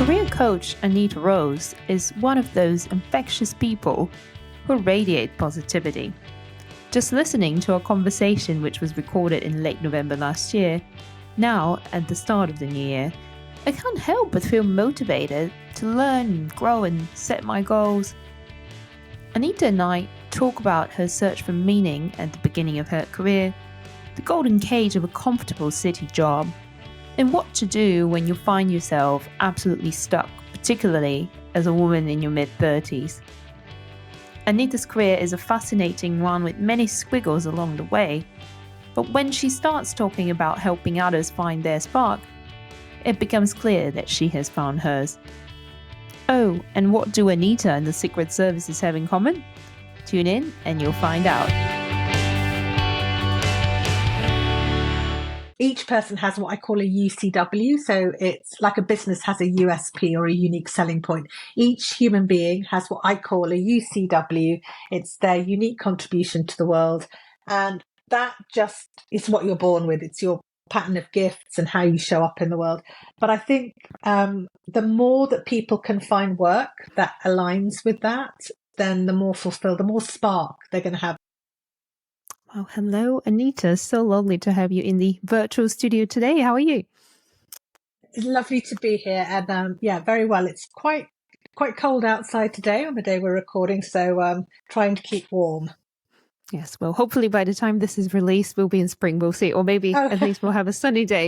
Career coach Anita Rolls is one of those infectious people who radiate positivity. Just listening to our conversation, which was recorded in late November last year, now at the start of the new year, I can't help but feel motivated to learn, grow, and set my goals. Anita and I talk about her search for meaning at the beginning of her career, the golden cage of a comfortable city job, and what to do when you find yourself absolutely stuck, particularly as a woman in your mid-30s. Anita's career is a fascinating one with many squiggles along the way, but when she starts talking about helping others find their spark, it becomes clear that she has found hers. Oh, and what do Anita and the Secret Services have in common? Tune in and you'll find out. Each person has what I call a UCW, so it's like a business has a USP or a unique selling point. Each human being has what I call a UCW. It's their unique contribution to the world, and that just is what you're born with. It's your pattern of gifts and how you show up in the world. But I think the more that people can find work that aligns with that, then the more fulfilled, the more spark they're going to have. Well, hello, Anita. So lovely to have you in the virtual studio today. How are you? It's lovely to be here, and very well. It's quite cold outside today on the day we're recording, so trying to keep warm. Yes, well, hopefully by the time this is released, we'll be in spring. We'll see, or maybe at least we'll have a sunny day.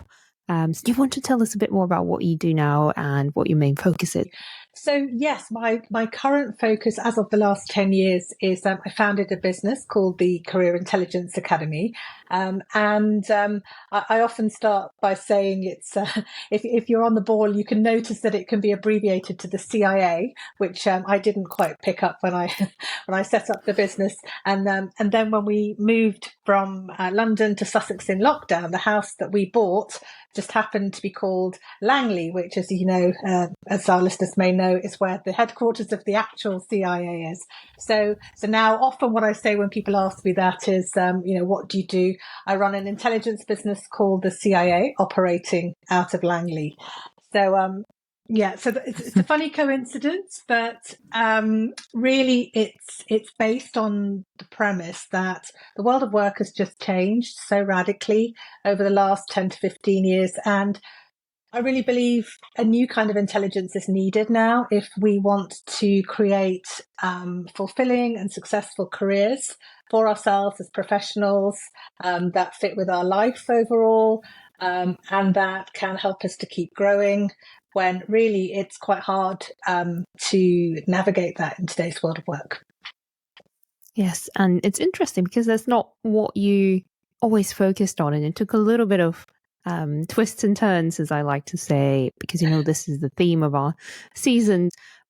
So do you want to tell us a bit more about what you do now and what your main focus is? So yes, my current focus as of the last 10 years is I founded a business called the Career Intelligence Academy. I often start by saying it's if you're on the ball, you can notice that it can be abbreviated to the CIA, which I didn't quite pick up when I set up the business. And then when we moved from London to Sussex in lockdown, the house that we bought just happened to be called Langley, which, as you know, as our listeners may know, is where the headquarters of the actual CIA is. So now often what I say when people ask me that is, what do you do? I run an intelligence business called the CIA, operating out of Langley. So it's a funny coincidence, but really it's based on the premise that the world of work has just changed so radically over the last 10 to 15 years. And I really believe a new kind of intelligence is needed now if we want to create fulfilling and successful careers for ourselves as professionals that fit with our life overall, and that can help us to keep growing when really it's quite hard to navigate that in today's world of work. Yes, and it's interesting because that's not what you always focused on, and it took a little bit of twists and turns, as I like to say, because, this is the theme of our season.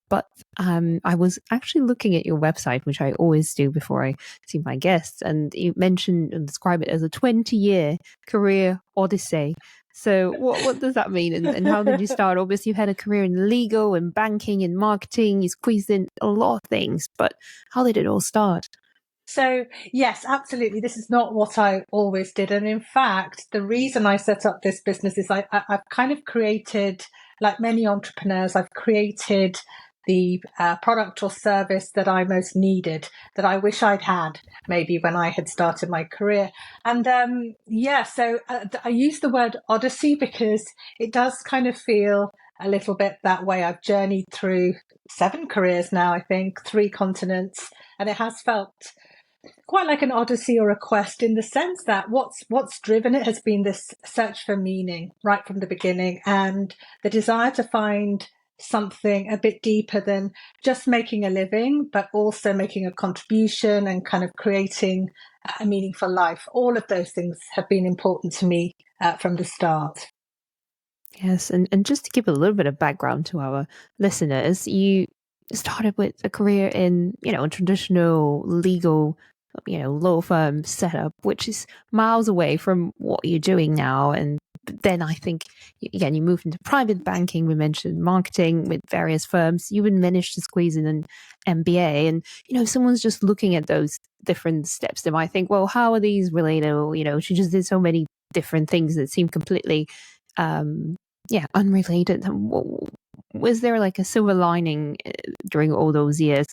But I was actually looking at your website, which I always do before I see my guests, and you mentioned and describe it as a 20-year career odyssey. So what does that mean? And how did you start? Obviously, you had a career in legal and banking and marketing. You squeezed in a lot of things, but how did it all start? So, yes, absolutely. This is not what I always did. And in fact, the reason I set up this business is I've kind of created, like many entrepreneurs, I've created the product or service that I most needed, that I wish I'd had maybe when I had started my career. And so I use the word odyssey because it does kind of feel a little bit that way. I've journeyed through 7 careers now, I think, 3 continents, and it has felt quite like an odyssey or a quest in the sense that what's driven it has been this search for meaning right from the beginning, and the desire to find something a bit deeper than just making a living, but also making a contribution and kind of creating a meaningful life. All of those things have been important to me from the start. Yes, and just to give a little bit of background to our listeners, you started with a career in, a traditional legal, law firm setup, which is miles away from what you're doing now. And then I think, again, you moved into private banking. We mentioned marketing with various firms. You even managed to squeeze in an MBA. And, someone's just looking at those different steps. They might think, well, how are these related? She just did so many different things that seem completely, unrelated. Was there like a silver lining during all those years?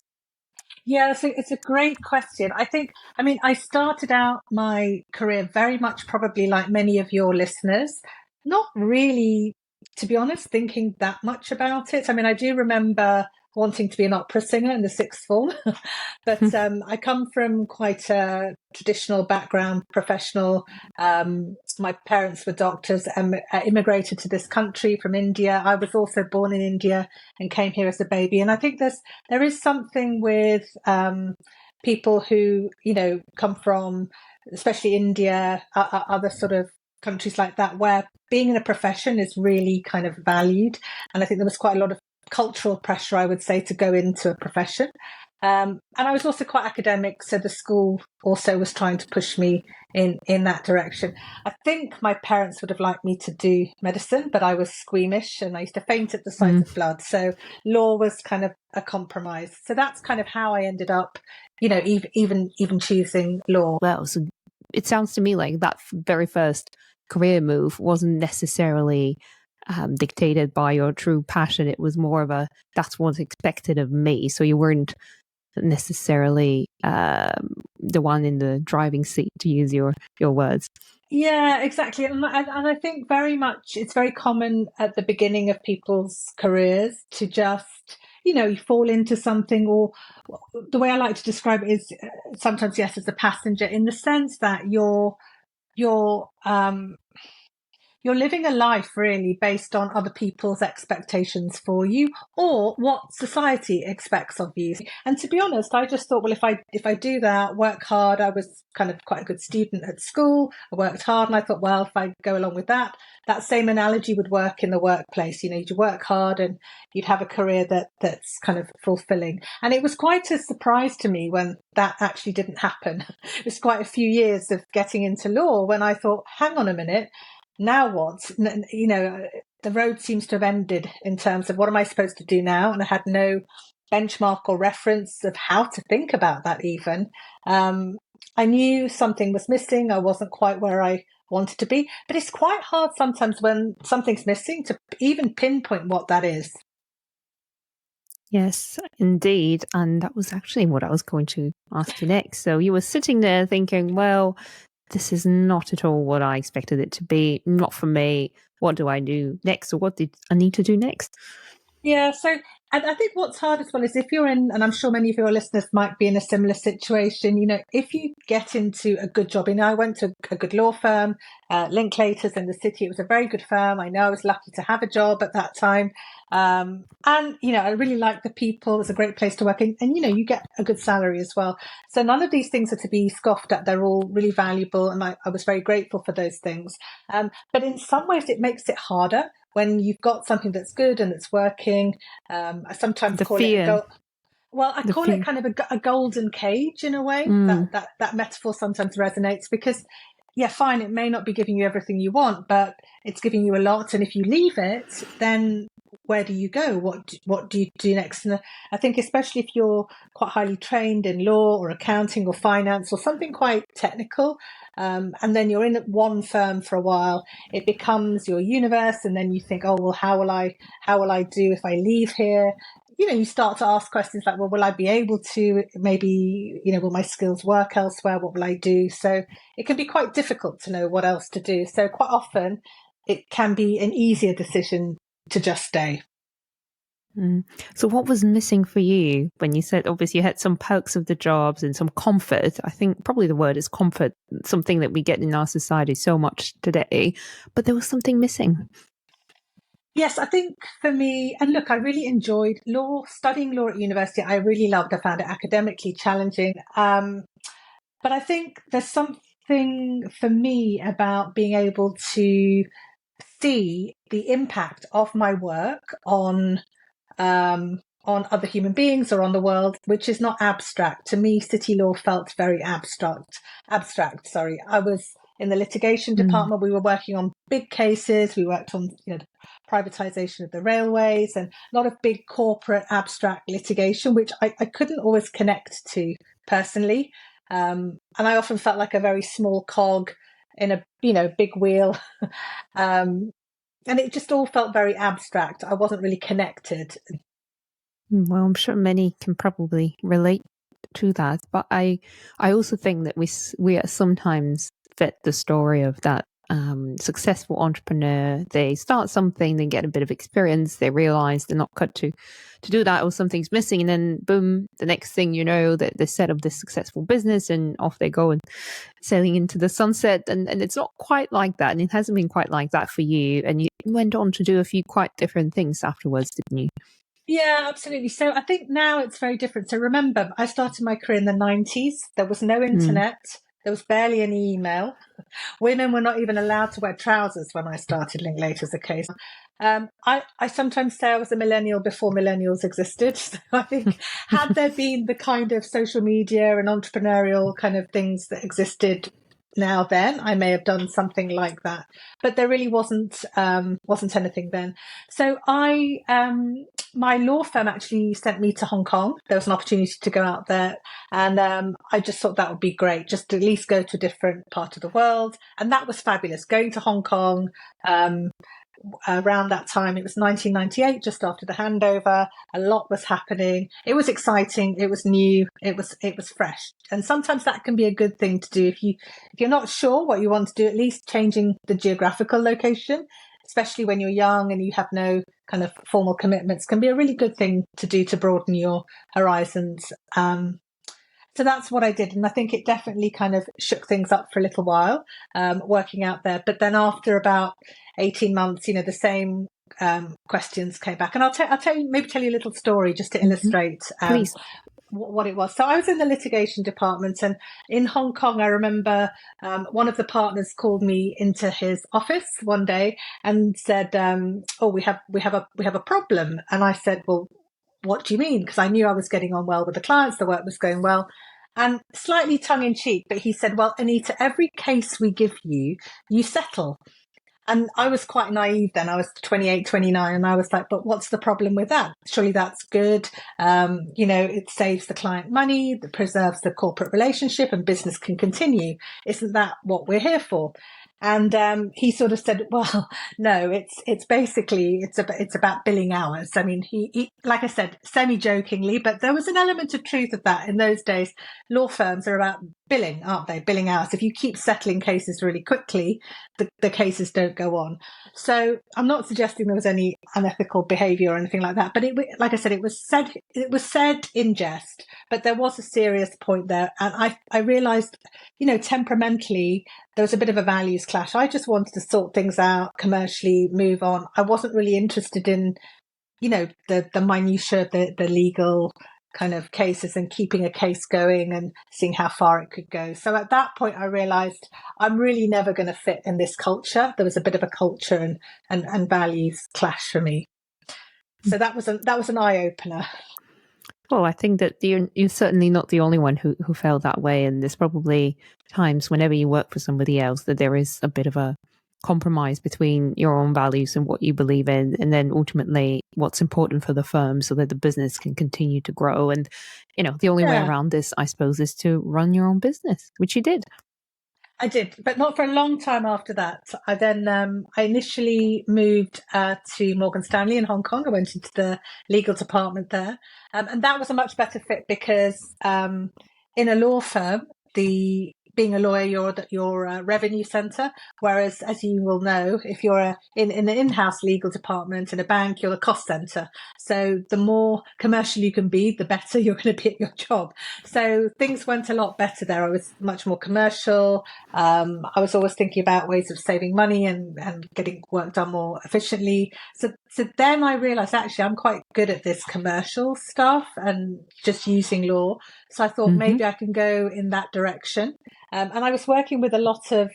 Yeah, so it's a great question. I mean, I started out my career very much probably like many of your listeners, not really, to be honest, thinking that much about it. I mean, I do remember wanting to be an opera singer in the sixth form, but I come from quite a traditional background, professional. My parents were doctors and immigrated to this country from India. I was also born in India and came here as a baby. And I think there is something with people who, come from, especially India, other sort of countries like that, where being in a profession is really kind of valued. And I think there was quite a lot of cultural pressure, I would say, to go into a profession. And I was also quite academic, so the school also was trying to push me in that direction. I think my parents would have liked me to do medicine, but I was squeamish and I used to faint at the sight of blood. So law was kind of a compromise. So that's kind of how I ended up, even choosing law. Well, so it sounds to me like that very first career move wasn't necessarily dictated by your true passion. It was more of a that's what's expected of me. So you weren't necessarily the one in the driving seat, to use your words. Yeah, exactly. And I think very much it's very common at the beginning of people's careers to just, you fall into something, or the way I like to describe it is sometimes, yes, as a passenger, in the sense that you're you're living a life really based on other people's expectations for you or what society expects of you. And to be honest, I just thought, well, if I do that, work hard, I was kind of quite a good student at school. I worked hard and I thought, well, if I go along with that, that same analogy would work in the workplace. You'd work hard and you'd have a career that's kind of fulfilling. And it was quite a surprise to me when that actually didn't happen. It was quite a few years of getting into law when I thought, hang on a minute, now what? The road seems to have ended in terms of what am I supposed to do now? And I had no benchmark or reference of how to think about that even. I knew something was missing. I wasn't quite where I wanted to be, but it's quite hard sometimes when something's missing to even pinpoint what that is. Yes, indeed. And that was actually what I was going to ask you next. So you were sitting there thinking, well, this is not at all what I expected it to be, not for me. What do I do next? Or what did I need to do next? Yeah, so and I think what's hard as well is if you're in, and I'm sure many of your listeners might be in a similar situation, if you get into a good job, I went to a good law firm, Linklaters in the city. It was a very good firm. I know I was lucky to have a job at that time. And, I really liked the people. It was a great place to work. And you get a good salary as well. So none of these things are to be scoffed at. They're all really valuable. And I was very grateful for those things. But in some ways, it makes it harder when you've got something that's good and it's working. I sometimes call it I call it kind of a golden cage in a way. That metaphor sometimes resonates because, yeah, fine, it may not be giving you everything you want, but it's giving you a lot. And if you leave it, then where do you go? What do you do next? And I think especially if you're quite highly trained in law or accounting or finance or something quite technical, and then you're in one firm for a while, it becomes your universe. And then you think, oh, well, how will I do if I leave here? You start to ask questions like, well, will I be able to, maybe, will my skills work elsewhere? What will I do? So it can be quite difficult to know what else to do. So quite often it can be an easier decision to just stay. So what was missing for you when you said, obviously you had some perks of the jobs and some comfort? I think probably the word is comfort, something that we get in our society so much today, but there was something missing. Yes, I think for me, and look, I really enjoyed studying law at university. I really loved. I found it academically challenging. But I think there's something for me about being able to see the impact of my work on other human beings or on the world, which is not abstract. To me, city law felt very abstract. Sorry. I was in the litigation department. We were working on big cases. We worked on, the privatization of the railways and a lot of big corporate abstract litigation, which I couldn't always connect to personally. And I often felt like a very small cog in a, big wheel. and it just all felt very abstract. I wasn't really connected. Well, I'm sure many can probably relate to that, but I also think that we sometimes fit the story of that successful entrepreneur. They start something, they get a bit of experience, they realize they're not cut to do that, or something's missing, and then boom, the next thing you know, that they set up this successful business and off they go and sailing into the sunset. And it's not quite like that, and it hasn't been quite like that for you. And you went on to do a few quite different things afterwards, didn't you? Yeah, absolutely. So I think now it's very different. So remember, I started my career in the 90s. There was no internet. There was barely any email. Women were not even allowed to wear trousers when I started Linklaters case. I sometimes say I was a millennial before millennials existed. So I think had there been the kind of social media and entrepreneurial kind of things that existed now then, I may have done something like that. But there really wasn't anything then. So my law firm actually sent me to Hong Kong. There was an opportunity to go out there, and I just thought that would be great, just to at least go to a different part of the world. And that was fabulous. Going to Hong Kong, around that time, it was 1998, just after the handover. A lot was happening. It was exciting. It was new. It was fresh. And sometimes that can be a good thing to do if you're not sure what you want to do. At least changing the geographical location, especially when you're young and you have no kind of formal commitments, can be a really good thing to do to broaden your horizons. So that's what I did. And I think it definitely kind of shook things up for a little while, working out there. But then after about 18 months, the same questions came back. And I'll tell you a little story just to illustrate what it was. So I was in the litigation department, and in Hong Kong, I remember one of the partners called me into his office one day and said, "Oh, we have a problem." And I said, "Well, what do you mean?" Because I knew I was getting on well with the clients, the work was going well. And slightly tongue in cheek, but he said, "Well, Anita, every case we give you, you settle." And I was quite naive then. I was 28, 29. And I was like, but what's the problem with that? Surely that's good. It saves the client money, it preserves the corporate relationship, and business can continue. Isn't that what we're here for? And he sort of said, well, no, it's basically, it's about billing hours. I mean, he like I said, semi-jokingly, but there was an element of truth of that. In those days, law firms are about billing, aren't they? Billing hours. If you keep settling cases really quickly, the cases don't go on. So I'm not suggesting there was any unethical behavior or anything like that, but like I said, it was said in jest, but there was a serious point there. And I realized, temperamentally, there was a bit of a values clash. I just wanted to sort things out commercially, move on. I wasn't really interested in, the minutiae, the legal kind of cases and keeping a case going and seeing how far it could go. So at that point, I realized I'm really never going to fit in this culture. There was a bit of a culture and values clash for me. So that was an eye opener. Well, I think that you're certainly not the only one who felt that way. And there's probably times whenever you work for somebody else that there is a bit of a compromise between your own values and what you believe in, and then ultimately what's important for the firm so that the business can continue to grow. And, the only way around this, I suppose, is to run your own business, which you did. I did, but not for a long time after that. I then I initially moved to Morgan Stanley in Hong Kong. I went into the legal department there, and that was a much better fit because in a law firm, being a lawyer, you're a revenue center. Whereas, as you will know, if you're in an in-house legal department in a bank, you're the cost center. So the more commercial you can be, the better you're going to be at your job. So things went a lot better there. I was much more commercial. I was always thinking about ways of saving money and getting work done more efficiently. So then I realized actually I'm quite good at this commercial stuff and just using law. So I thought maybe I can go in that direction. And I was working with a lot of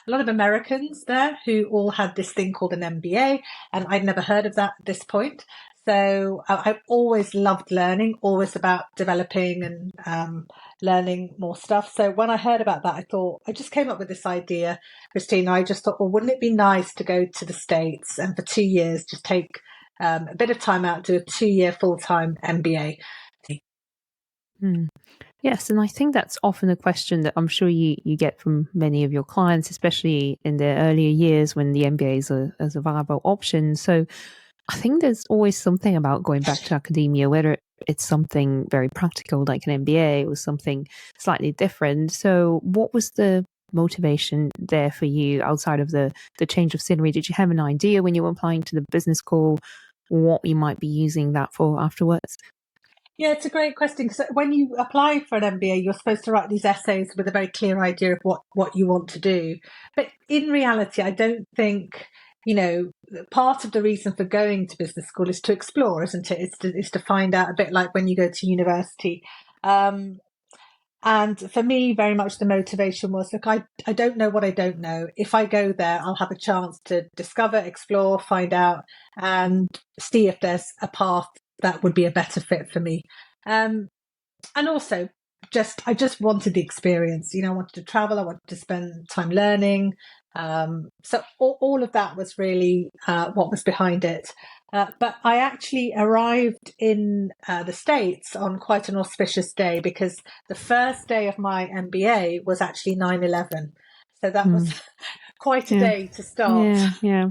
Americans there who all had this thing called an MBA, and I'd never heard of that at this point. So I've always loved learning, always about developing and learning more stuff. So when I heard about that, I just came up with this idea, Christina. I just thought, well, wouldn't it be nice to go to the States and for 2 years just take a bit of time out, do a 2-year full-time MBA? Yes, and I think that's often a question that I'm sure you get from many of your clients, especially in their earlier years when the MBA is a viable option. So I think there's always something about going back to academia, whether it's something very practical like an MBA or something slightly different. So what was the motivation there for you outside of the change of scenery? Did you have an idea when you were applying to the business school what you might be using that for afterwards? Yeah, it's a great question because when you apply for an MBA, you're supposed to write these essays with a very clear idea of what you want to do. But in reality, I don't think, part of the reason for going to business school is to explore, isn't it? It's to find out a bit like when you go to university. And for me, very much the motivation was, look, I don't know what I don't know. If I go there, I'll have a chance to discover, explore, find out, and see if there's a path that would be a better fit for me. And also, I just wanted the experience. I wanted to travel. I wanted to spend time learning. So all of that was really what was behind it. But I actually arrived in the States on quite an auspicious day because the first day of my MBA was actually 9/11. So that was quite a day to start. Yeah.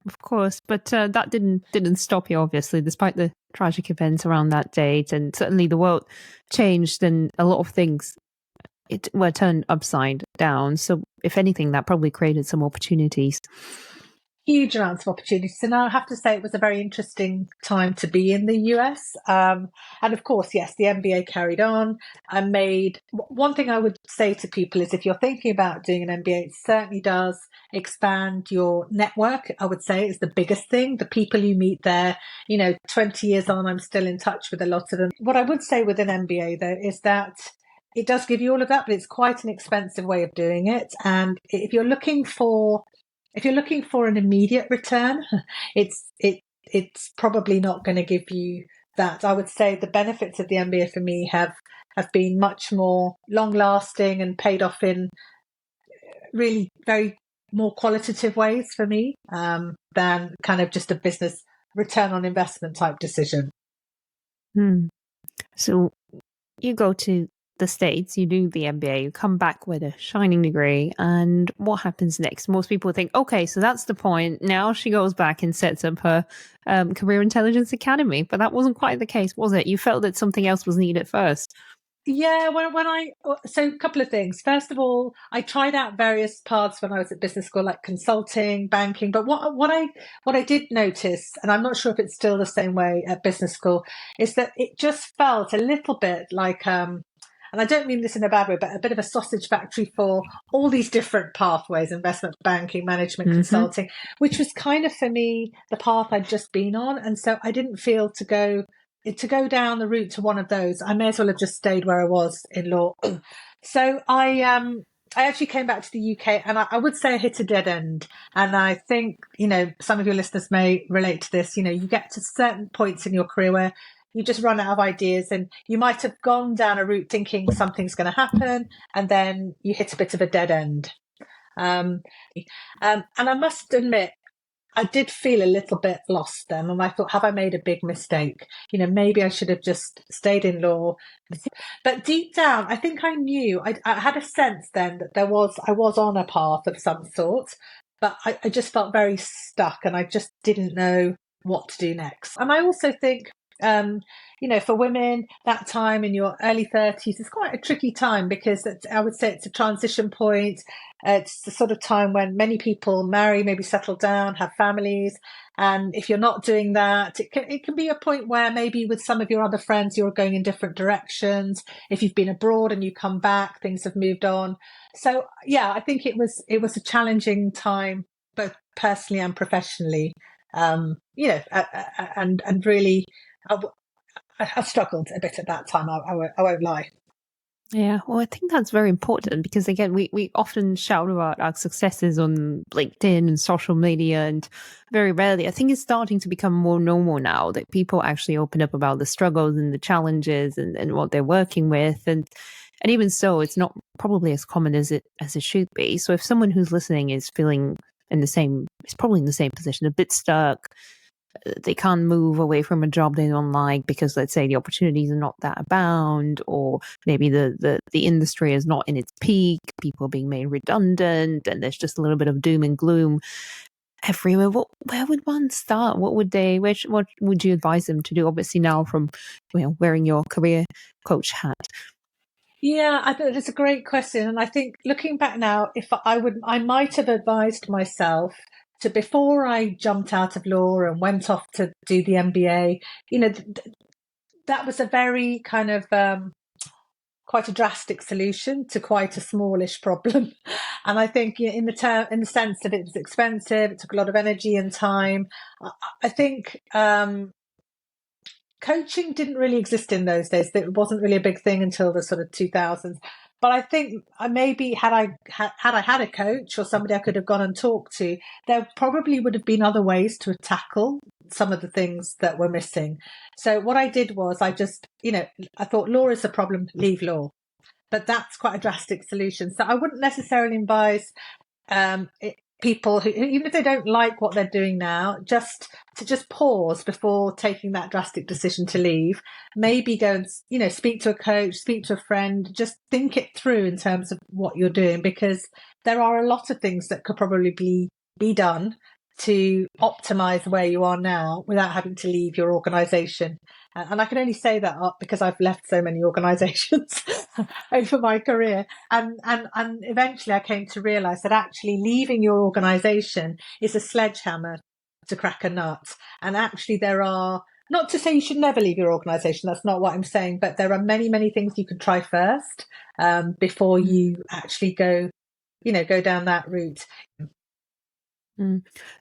Of course, but that didn't stop you, obviously, despite the tragic events around that date, and certainly the world changed, and a lot of things were turned upside down. So, if anything, that probably created some opportunities. Huge amounts of opportunities. And I have to say it was a very interesting time to be in the US. And of course, yes, the MBA carried on. I made one thing I would say to people is if you're thinking about doing an MBA, it certainly does expand your network. I would say is the biggest thing. The people you meet there, 20 years on, I'm still in touch with a lot of them. What I would say with an MBA though is that it does give you all of that, but it's quite an expensive way of doing it. And if you're looking for an immediate return, it's probably not going to give you that. I would say the benefits of the MBA for me have been much more long lasting and paid off in really very more qualitative ways for me than kind of just a business return on investment type decision. So you go to the States, you do the MBA, you come back with a shining degree, and what happens next? Most people think, okay, so that's the point. Now she goes back and sets up her Career Intelligence Academy. But that wasn't quite the case, was it? You felt that something else was needed first. Yeah, so a couple of things. First of all, I tried out various paths when I was at business school, like consulting, banking. But what I did notice, and I'm not sure if it's still the same way at business school, is that it just felt a little bit like, and I don't mean this in a bad way, but a bit of a sausage factory for all these different pathways: investment banking, management, consulting, which was kind of for me the path I'd just been on, and so I didn't feel to go down the route to one of those. I may as well have just stayed where I was in law. So I actually came back to the UK, and I would say I hit a dead end. And I think, some of your listeners may relate to this. You get to certain points in your career where you just run out of ideas, and you might have gone down a route thinking something's going to happen, and then you hit a bit of a dead end. And I must admit, I did feel a little bit lost then, and I thought, have I made a big mistake? Maybe I should have just stayed in law. But deep down, I think I knew. I had a sense then that I was on a path of some sort, but I just felt very stuck, and I just didn't know what to do next. And I also think, for women, that time in your early 30s is quite a tricky time because I would say it's a transition point. It's the sort of time when many people marry, maybe settle down, have families. And if you're not doing that, it can be a point where maybe with some of your other friends, you're going in different directions. If you've been abroad and you come back, things have moved on. So, yeah, I think it was a challenging time, both personally and professionally. And really, I struggled a bit at that time. I won't lie. Yeah, well, I think that's very important because, again, we often shout about our successes on LinkedIn and social media, and very rarely, I think it's starting to become more normal now that people actually open up about the struggles and the challenges and what they're working with. And even so, it's not probably as common as it should be. So if someone who's listening is feeling is probably in the same position, a bit stuck, they can't move away from a job they don't like because, let's say, the opportunities are not that abound, or maybe the industry is not in its peak, people are being made redundant, and there's just a little bit of doom and gloom everywhere. Where would one start? What would you advise them to do? Obviously, now from wearing your career coach hat. Yeah, I think it's a great question. And I think looking back now, I might have advised myself to, before I jumped out of law and went off to do the MBA, that was a very kind of, quite a drastic solution to quite a smallish problem. And I think in the sense that it was expensive, it took a lot of energy and time. I think, coaching didn't really exist in those days. It wasn't really a big thing until the sort of 2000s. But I think maybe had I had a coach or somebody I could have gone and talked to, there probably would have been other ways to tackle some of the things that were missing. So what I did was I just, I thought law is the problem, leave law. But that's quite a drastic solution. So I wouldn't necessarily advise people who, even if they don't like what they're doing now, just pause before taking that drastic decision to leave. Maybe go and, speak to a coach, speak to a friend, just think it through in terms of what you're doing, because there are a lot of things that could probably be done to optimize where you are now without having to leave your organization. And I can only say that because I've left so many organizations over my career. And eventually I came to realize that actually leaving your organization is a sledgehammer to crack a nut. And actually there are, not to say you should never leave your organization, that's not what I'm saying, but there are many, many things you could try first before you actually go down that route.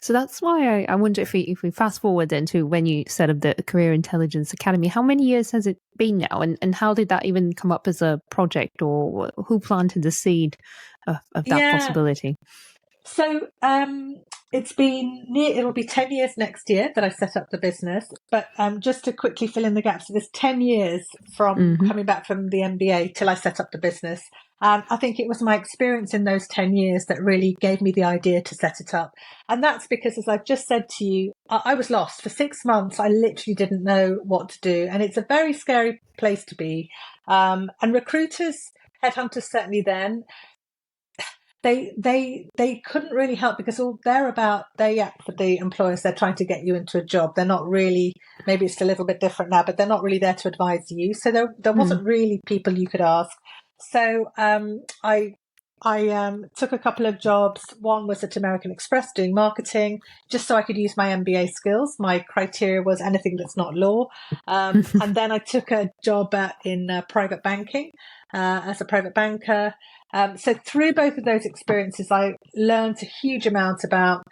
So that's why I wonder if we fast forward then to when you set up the Career Intelligence Academy, how many years has it been now? And how did that even come up as a project, or who planted the seed of that possibility? So it'll be 10 years next year that I set up the business. But just to quickly fill in the gaps, so there's 10 years from coming back from the MBA till I set up the business. I think it was my experience in those 10 years that really gave me the idea to set it up. And that's because, as I've just said to you, I was lost for 6 months. I literally didn't know what to do. And it's a very scary place to be. And recruiters, headhunters certainly then, they couldn't really help, because all they act for the employers. They're trying to get you into a job. They're not really, maybe it's a little bit different now, but they're not really there to advise you. So there wasn't really people you could ask. So I took a couple of jobs. One was at American Express doing marketing, just so I could use my MBA skills. My criteria was anything that's not law. And then I took a job in private banking as a private banker. So through both of those experiences, I learned a huge amount about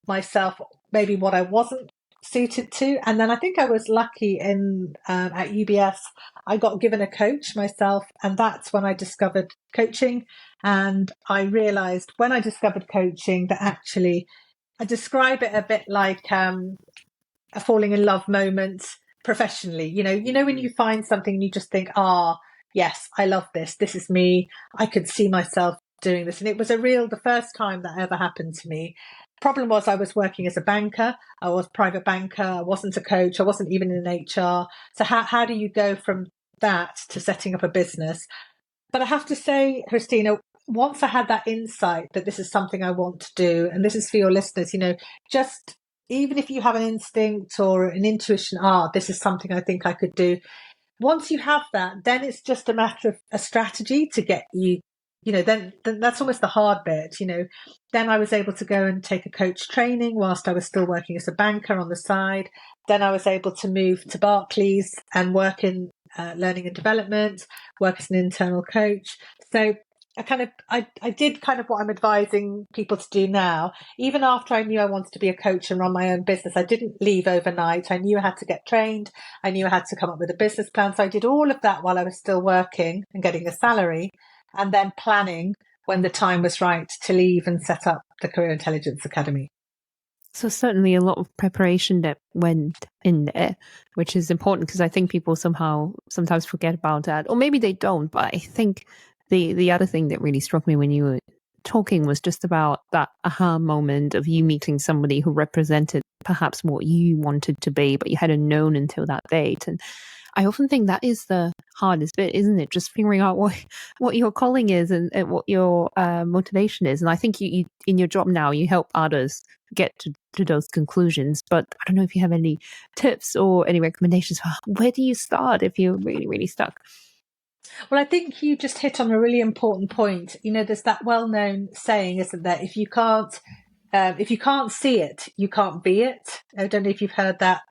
myself, maybe what I wasn't suited to. And then I think I was lucky at UBS, I got given a coach myself, and that's when I discovered coaching. And I realized when I discovered coaching that actually I describe it a bit like a falling in love moment professionally. When you find something and you just think, yes, I love this. This is me. I could see myself doing this. And it was the first time that ever happened to me. Problem was I was working as a banker. I was a private banker. I wasn't a coach. I wasn't even in HR. So how do you go from that to setting up a business? But I have to say, Christina, once I had that insight that this is something I want to do, and this is for your listeners, just even if you have an instinct or an intuition, this is something I think I could do. Once you have that, then it's just a matter of a strategy to get you, then that's almost the hard bit, Then I was able to go and take a coach training whilst I was still working as a banker on the side. Then I was able to move to Barclays and work in learning and development, work as an internal coach. So I did kind of what I'm advising people to do now. Even after I knew I wanted to be a coach and run my own business, I didn't leave overnight. I knew I had to get trained. I knew I had to come up with a business plan. So I did all of that while I was still working and getting a salary, and then planning when the time was right to leave and set up the Career Intelligence Academy. So certainly a lot of preparation that went in there, which is important, because I think people sometimes forget about that, or maybe they don't. But I think the other thing that really struck me when you were talking was just about that aha moment of you meeting somebody who represented perhaps what you wanted to be, but you hadn't known until that date. And I often think that is the hardest bit, isn't it? Just figuring out what your calling is and what your motivation is. And I think you in your job now, you help others get to those conclusions. But I don't know if you have any tips or any recommendations for where do you start if you're really, really stuck? Well, I think you just hit on a really important point. There's that well-known saying, isn't there? If you can't see it, you can't be it. I don't know if you've heard that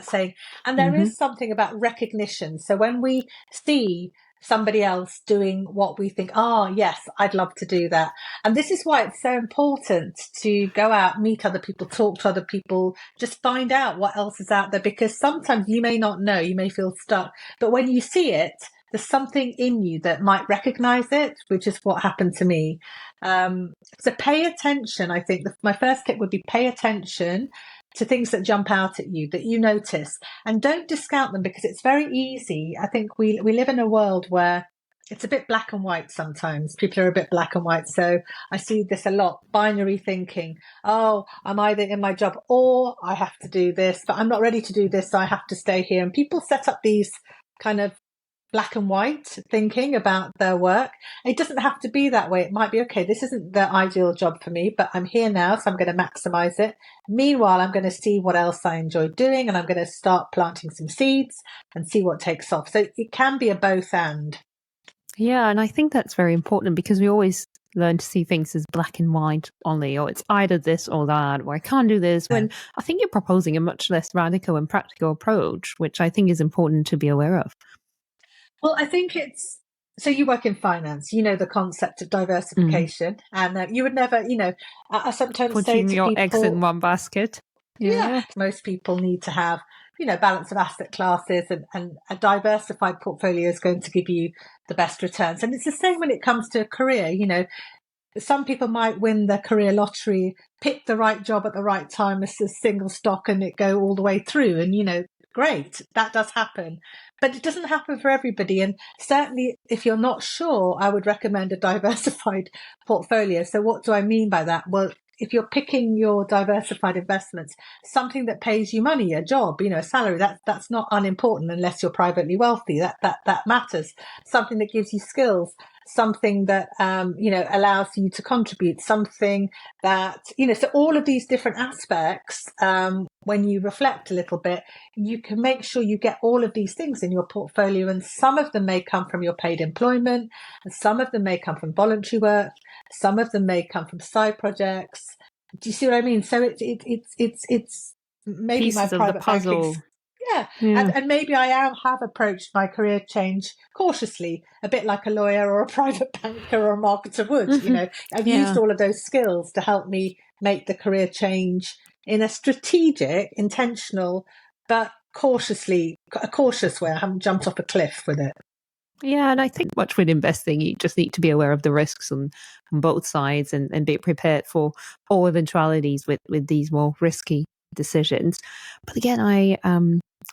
saying. And there is something about recognition. So when we see somebody else doing what we think, yes, I'd love to do that. And this is why it's so important to go out, meet other people, talk to other people, just find out what else is out there, because sometimes you may not know, you may feel stuck, but when you see it, there's something in you that might recognize it, which is what happened to me. So pay attention. I think my first tip would be pay attention to things that jump out at you, that you notice, and don't discount them, because it's very easy. I think we live in a world where it's a bit black and white sometimes. People are a bit black and white. So I see this a lot, binary thinking. Oh, I'm either in my job or I have to do this, but I'm not ready to do this, so I have to stay here. And people set up these kind of black and white thinking about their work. It doesn't have to be that way. It might be, okay, this isn't the ideal job for me, but I'm here now, so I'm going to maximize it. Meanwhile, I'm going to see what else I enjoy doing, and I'm going to start planting some seeds and see what takes off. So it can be a both and. Yeah, and I think that's very important, because we always learn to see things as black and white only, or it's either this or that, or I can't do this, when I think you're proposing a much less radical and practical approach, which I think is important to be aware of. Well, I think so you work in finance, the concept of diversification, and you would never, I sometimes say Putting to your people, eggs in one basket. Yeah, most people need to have, balance of asset classes, and a diversified portfolio is going to give you the best returns. And it's the same when it comes to a career. Some people might win the career lottery, pick the right job at the right time as a single stock, and it go all the way through. And, great, that does happen. But it doesn't happen for everybody. And certainly if you're not sure, I would recommend a diversified portfolio. So what do I mean by that? Well, if you're picking your diversified investments, something that pays you money, a job, a salary, that's not unimportant unless you're privately wealthy. That matters. Something that gives you skills, something that allows you to contribute, something that so all of these different aspects, when you reflect a little bit, you can make sure you get all of these things in your portfolio, and some of them may come from your paid employment, and some of them may come from voluntary work, some of them may come from side projects. Do you see what I mean? So it's maybe Pieces my of the private banking. puzzle. Yeah. Yeah. And maybe I have approached my career change cautiously, a bit like a lawyer or a private banker or a marketer would. I've used all of those skills to help me make the career change in a strategic, intentional, but a cautious way. I haven't jumped off a cliff with it. Yeah, and I think much with investing, you just need to be aware of the risks on both sides, and be prepared for all eventualities with these more risky decisions. But again, I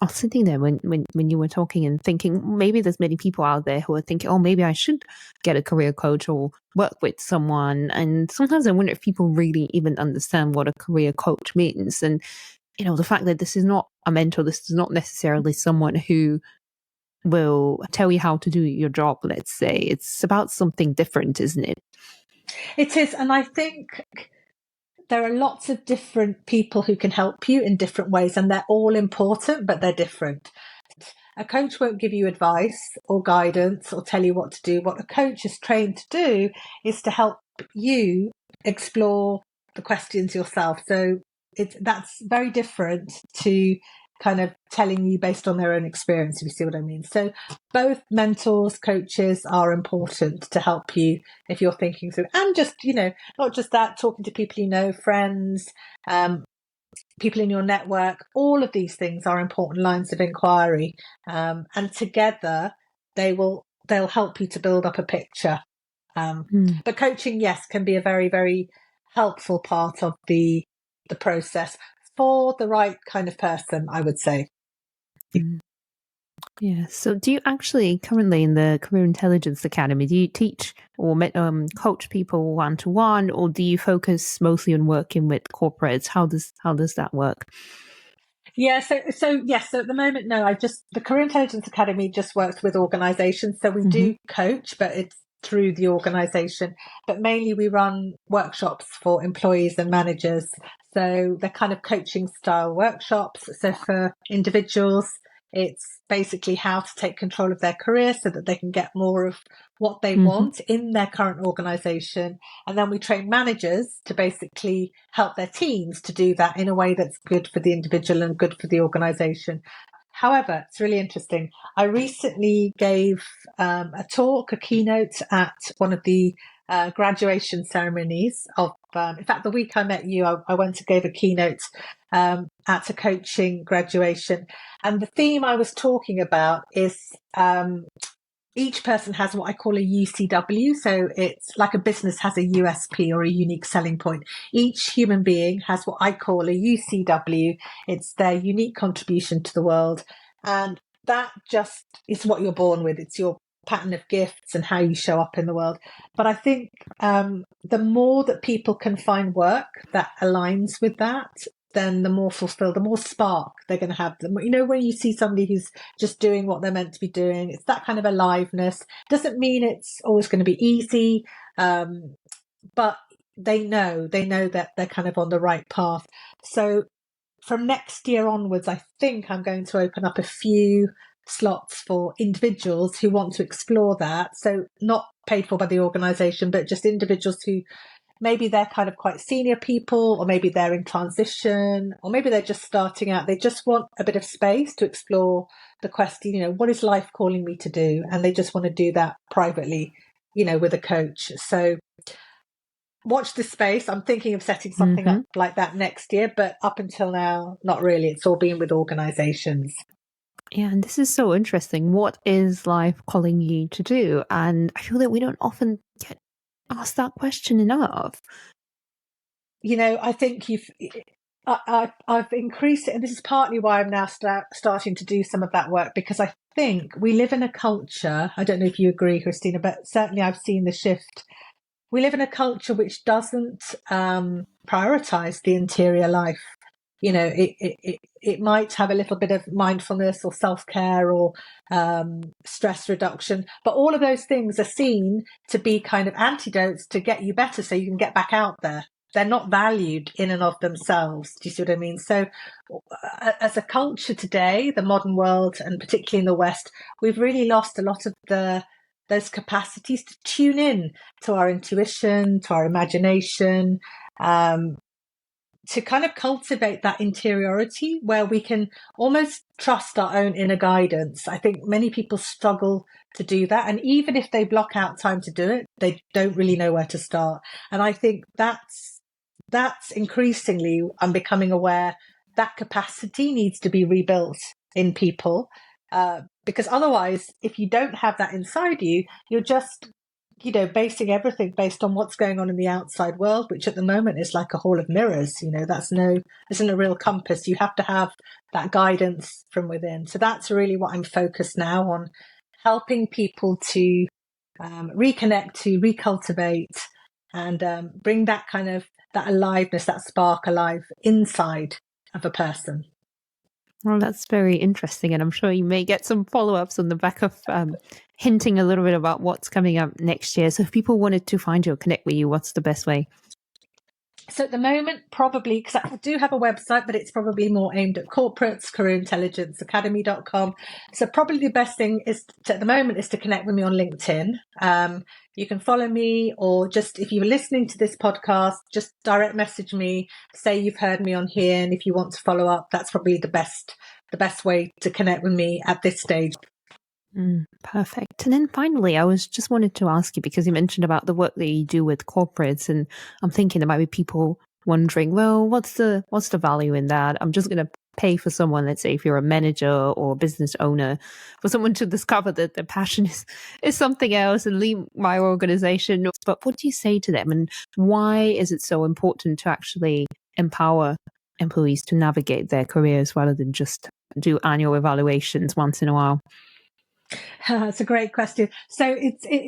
was sitting there when you were talking and thinking, maybe there's many people out there who are thinking, oh, maybe I should get a career coach or work with someone. And sometimes I wonder if people really even understand what a career coach means. And, the fact that this is not a mentor, this is not necessarily someone who will tell you how to do your job, let's say. It's about something different, isn't it? It is. And I think there are lots of different people who can help you in different ways, and they're all important, but they're different. A coach won't give you advice or guidance or tell you what to do. What a coach is trained to do is to help you explore the questions yourself. So that's very different to kind of telling you based on their own experience, if you see what I mean. So both mentors, coaches are important to help you if you're thinking through, and just, not just that, talking to people, friends, people in your network, all of these things are important lines of inquiry. And together they'll help you to build up a picture. But coaching, yes, can be a very, very helpful part of the process for the right kind of person, I would say. Yeah. So do you actually currently in the Career Intelligence Academy, do you teach or coach people one-to-one, or do you focus mostly on working with corporates? How does that work? Yeah, so yes, so at the moment, no, the Career Intelligence Academy just works with organizations. So we do coach, but it's through the organization. But mainly we run workshops for employees and managers. So they're kind of coaching style workshops. So for individuals, it's basically how to take control of their career so that they can get more of what they want in their current organization. And then we train managers to basically help their teams to do that in a way that's good for the individual and good for the organization. However, it's really interesting. I recently gave a talk, a keynote at one of the graduation ceremonies of, in fact, the week I met you, I went and gave a keynote at a coaching graduation. And the theme I was talking about is each person has what I call a UCW. So it's like a business has a USP or a unique selling point. Each human being has what I call a UCW. It's their unique contribution to the world. And that just is what you're born with. It's your pattern of gifts and how you show up in the world. But I think the more that people can find work that aligns with that, then the more fulfilled, the more spark they're going to have. When you see somebody who's just doing what they're meant to be doing, it's that kind of aliveness. Doesn't mean it's always going to be easy, but they know that they're kind of on the right path. So from next year onwards, I think I'm going to open up a few slots for individuals who want to explore that. So not paid for by the organisation, but just individuals who maybe they're kind of quite senior people, or maybe they're in transition, or maybe they're just starting out. They just want a bit of space to explore the question, what is life calling me to do? And they just want to do that privately, with a coach. So watch this space. I'm thinking of setting something up like that next year, but up until now, not really. It's all been with organizations. Yeah, and this is so interesting. What is life calling you to do? And I feel that we don't often get asked that question enough. I think I've increased it, and this is partly why I'm now starting to do some of that work, because I think we live in a culture, I don't know if you agree, Christina, but certainly I've seen the shift. We live in a culture which doesn't prioritize the interior life. It might have a little bit of mindfulness or self-care or stress reduction, but all of those things are seen to be kind of antidotes to get you better so you can get back out there. They're not valued in and of themselves. Do you see what I mean? So as a culture today, the modern world, and particularly in the West, we've really lost a lot of those capacities to tune in to our intuition, to our imagination, to kind of cultivate that interiority where we can almost trust our own inner guidance. I think many people struggle to do that. And even if they block out time to do it, they don't really know where to start. And I think that's increasingly, I'm becoming aware that capacity needs to be rebuilt in people. Because otherwise, if you don't have that inside you, you're just, basing everything based on what's going on in the outside world, which at the moment is like a hall of mirrors. Isn't a real compass. You have to have that guidance from within. So that's really what I'm focused now on, helping people to reconnect, to recultivate, and bring that kind of that aliveness, that spark alive inside of a person. Well, that's very interesting. And I'm sure you may get some follow-ups on the back of hinting a little bit about what's coming up next year. So if people wanted to find you or connect with you, what's the best way? So at the moment, probably, because I do have a website, but it's probably more aimed at corporates, careerintelligenceacademy.com. So probably the best thing at the moment is to connect with me on LinkedIn. You can follow me, or just if you're listening to this podcast, just direct message me, say you've heard me on here. And if you want to follow up, that's probably the best way to connect with me at this stage. Perfect. And then finally, I was just wanted to ask you, because you mentioned about the work that you do with corporates, and I'm thinking there might be people wondering, well, what's the value in that? I'm just going to pay for someone, let's say if you're a manager or a business owner, for someone to discover that their passion is something else and leave my organization. But what do you say to them, and why is it so important to actually empower employees to navigate their careers rather than just do annual evaluations once in a while? That's a great question. So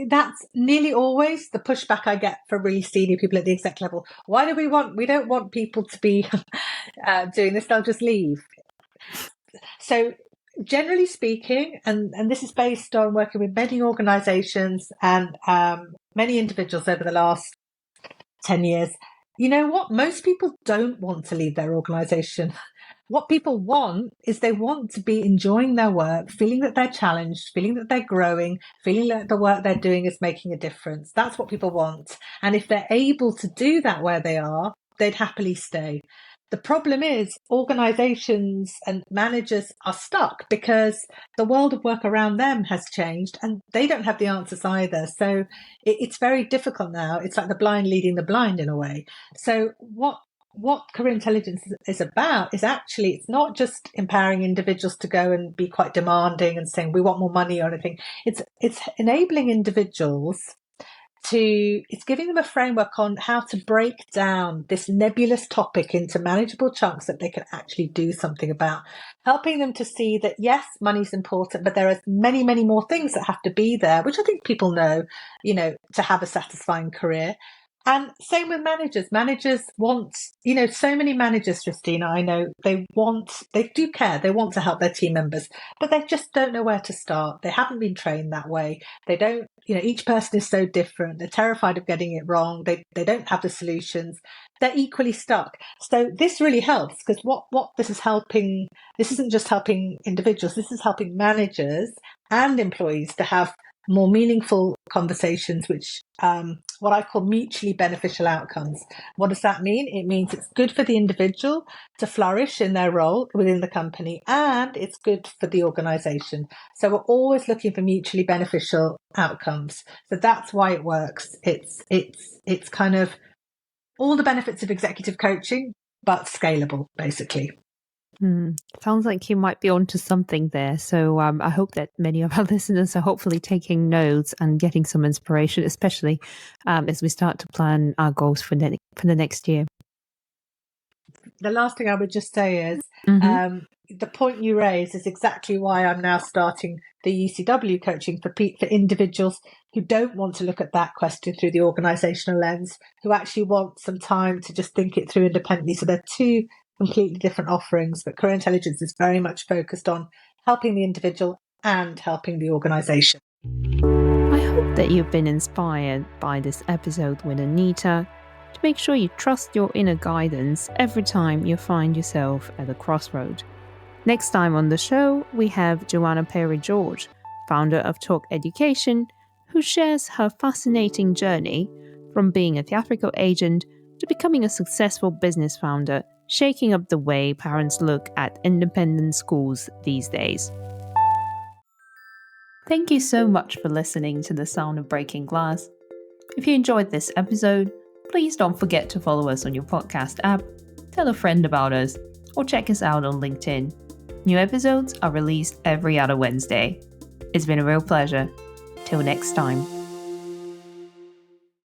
that's nearly always the pushback I get from really senior people at the exec level. Why do we don't want people to be doing this, they'll just leave. So generally speaking, and this is based on working with many organizations and many individuals over the last 10 years, you know what? Most people don't want to leave their organization. What people want is they want to be enjoying their work, feeling that they're challenged, feeling that they're growing, feeling that the work they're doing is making a difference. That's what people want. And if they're able to do that where they are, they'd happily stay. The problem is organizations and managers are stuck because the world of work around them has changed and they don't have the answers either. So it's very difficult now. It's like the blind leading the blind in a way. So what career intelligence is about is actually, it's not just empowering individuals to go and be quite demanding and saying we want more money or anything. It's enabling individuals it's giving them a framework on how to break down this nebulous topic into manageable chunks that they can actually do something about, helping them to see that yes, money's important, but there are many, many more things that have to be there, which I think people know, to have a satisfying career. And same with managers. Managers want, so many managers, Christina, I know, they do care. They want to help their team members, but they just don't know where to start. They haven't been trained that way. They don't, each person is so different. They're terrified of getting it wrong. They don't have the solutions. They're equally stuck. So this really helps because what this is helping, this isn't just helping individuals, this is helping managers and employees to have more meaningful conversations, which what I call mutually beneficial outcomes. What does that mean? It means it's good for the individual to flourish in their role within the company, and it's good for the organization. So we're always looking for mutually beneficial outcomes. So that's why it works. It's kind of all the benefits of executive coaching, but scalable, basically. Sounds like you might be onto something there. So I hope that many of our listeners are hopefully taking notes and getting some inspiration, especially as we start to plan our goals for the next year. The last thing I would just say is the point you raise is exactly why I'm now starting the UCW coaching for individuals who don't want to look at that question through the organisational lens, who actually want some time to just think it through independently. So they're two completely different offerings, but career intelligence is very much focused on helping the individual and helping the organisation. I hope that you've been inspired by this episode with Anita to make sure you trust your inner guidance every time you find yourself at a crossroad. Next time on the show, we have Joanna Perry-George, founder of Talk Education, who shares her fascinating journey from being a theatrical agent to becoming a successful business founder, shaking up the way parents look at independent schools these days. Thank you so much for listening to The Sound of Breaking Glass. If you enjoyed this episode, please don't forget to follow us on your podcast app, tell a friend about us, or check us out on LinkedIn. New episodes are released every other Wednesday. It's been a real pleasure. Till next time.